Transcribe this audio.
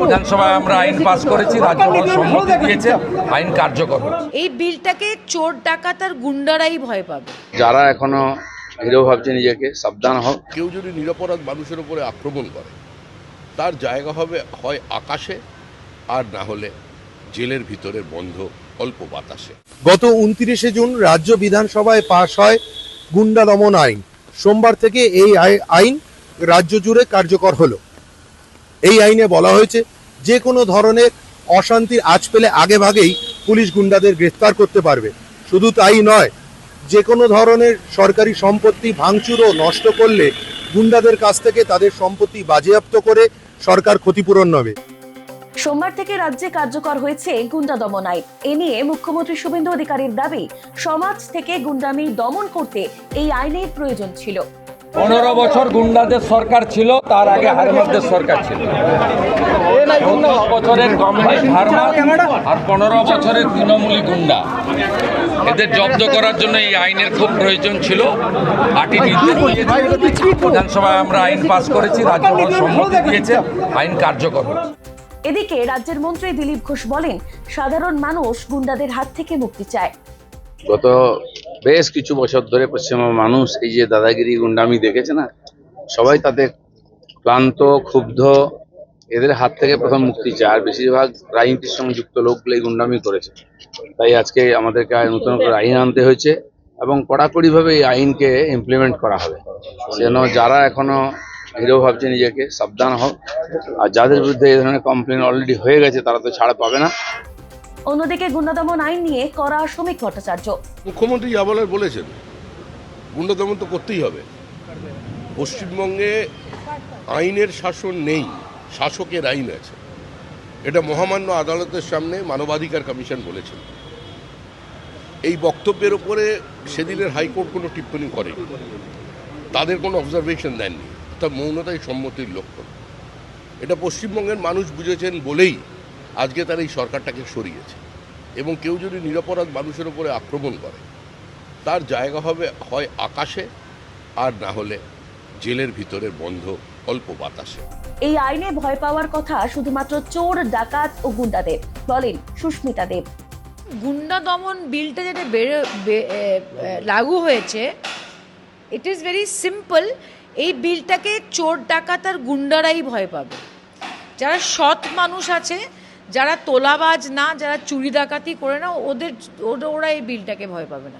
বিধানসভায় আমরা আইন পাস করেছি, রাজ্যপাল সম্মতি দিয়েছে, আইন কার্যকর হচ্ছে। এই বিলটাকে চোর ডাকাত আর গুন্ডারাই ভয় পাবে। যারা এখনো হিরো ভাবছে নিজেকে, সাবধান হোক। কেউ যদি নিরপরাধ মানুষের উপরে আক্রমণ করে, তার জায়গা হবে হয় আকাশে, আর না হলে জেলের ভিতরের বন্ধ অল্প বাতাসে। গত 29শে জুন রাজ্য বিধানসভায় পাশ হয় গুন্ডা দমন আইন। সোমবার থেকে এই আইন রাজ্য জুড়ে কার্যকর হলো। এই আইনে বলা হয়েছে যে কোনো ধরনের অশান্তির আঁচ পেলে আগে ভাগেই পুলিশ গুন্ডাদের গ্রেফতার করতে পারবে। শুধু তাই নয়, যে কোনো ধরনের সরকারি সম্পত্তি ভাঙচুর ও নষ্ট করলে গুন্ডাদের কাছ থেকে তাদের সম্পত্তি বাজেয়াপ্ত করে সরকার ক্ষতিপূরণ নেবে। সোমবার থেকে রাজ্যে কার্যকর হয়েছে গুন্ডা দমন আইন। এ নিয়ে মুখ্যমন্ত্রী শুভেন্দু অধিকারীর দাবি, সমাজ থেকে গুন্ডামি দমন করতে এই আইনের প্রয়োজন ছিল। 15 বছর গুন্ডাদের সরকার ছিল, তার আগে হারমাদের সরকার ছিল। 14 বছরের কমিউনিস্ট হারমাদ আর 15 বছরের তৃণমূলী গুন্ডা, এদের জব্দ করার জন্য এই আইনের খুব প্রয়োজন ছিল। 8টি নির্দেশ দিয়েছে, বিধানসভায় আমরা আইন পাস করেছি, রাজ্যপাল সম্মতি দিয়েছে, আইন কার্যকর হচ্ছে। এদিকে রাজ্যের মন্ত্রী দিলীপ ঘোষ বলেন, সাধারণ মানুষ গুন্ডাদের হাত থেকে মুক্তি চায়। গত বেশ কিছু বছর ধরে পশ্চিমবঙ্গের মানুষ এই যে দাদাগিরি গুন্ডামি দেখেছে না, সবাই তাতে ক্লান্ত, ক্ষুব্ধ। এদের হাত থেকে প্রথম মুক্তি চায়। আর বেশিরভাগ রাজনীতির সঙ্গে যুক্ত লোকগুলো এই গুন্ডামি করেছে। তাই আজকে আমাদেরকে নতুন করে আইন আনতে হয়েছে এবং কড়াকড়িভাবে এই আইনকে ইমপ্লিমেন্ট করা হবে, যেন যারা এখনো হিরো ভাবছে নিজেকে, সাবধান হোক। আর যাদের বিরুদ্ধে এই ধরনের কমপ্লেন অলরেডি হয়ে গেছে, তারা তো ছাড়া পাবে না। অন্যদিকে গুন্ডা দমন আইন নিয়ে কড়া শ্রমিক ভট্টাচার্য। মুখ্যমন্ত্রী যা বলার বলেছেন, গুন্ডা দমন তো করতেই হবে। পশ্চিমবঙ্গে আইনের শাসন নেই, শাসকের আইন আছে। এটা মহামান্য আদালতের সামনে মানবাধিকার কমিশন বলেছেন। এই বক্তব্যের উপরে সেদিনের হাইকোর্ট কোনো টিপ্পণী করেনি, তাদের কোনো অবজারভেশন দেননি। তা মৌনতাই সম্মতির লক্ষণ। এটা পশ্চিমবঙ্গের মানুষ বুঝেছেন বলেই আজকে তারা এই সরকারটাকে সরিয়েছে। এবং কেউ যদি নিরপরাধ মানুষের উপরে আক্রমণ করে, তার জায়গা হবে হয় আকাশে, আর না হলে জেলের ভিতরের বন্ধ অল্প বাতাসে। এই আইনে ভয় পাওয়ার কথা শুধুমাত্র চোর ডাকাত ও গুন্ডাদের, বলেন সুস্মিতা দেব। গুন্ডা দমন বিলটা যেটা লাগু হয়েছে, ইট ইজ ভেরি সিম্পল। এই বিলটাকে চোর ডাকাত আর গুন্ডারাই ভয় পাবে। যারা সৎ মানুষ আছে, যারা তোলাবাজ না, যারা চুরি ডাকাতি করে না, ওরা এই বিলটাকে ভয় পাবে না।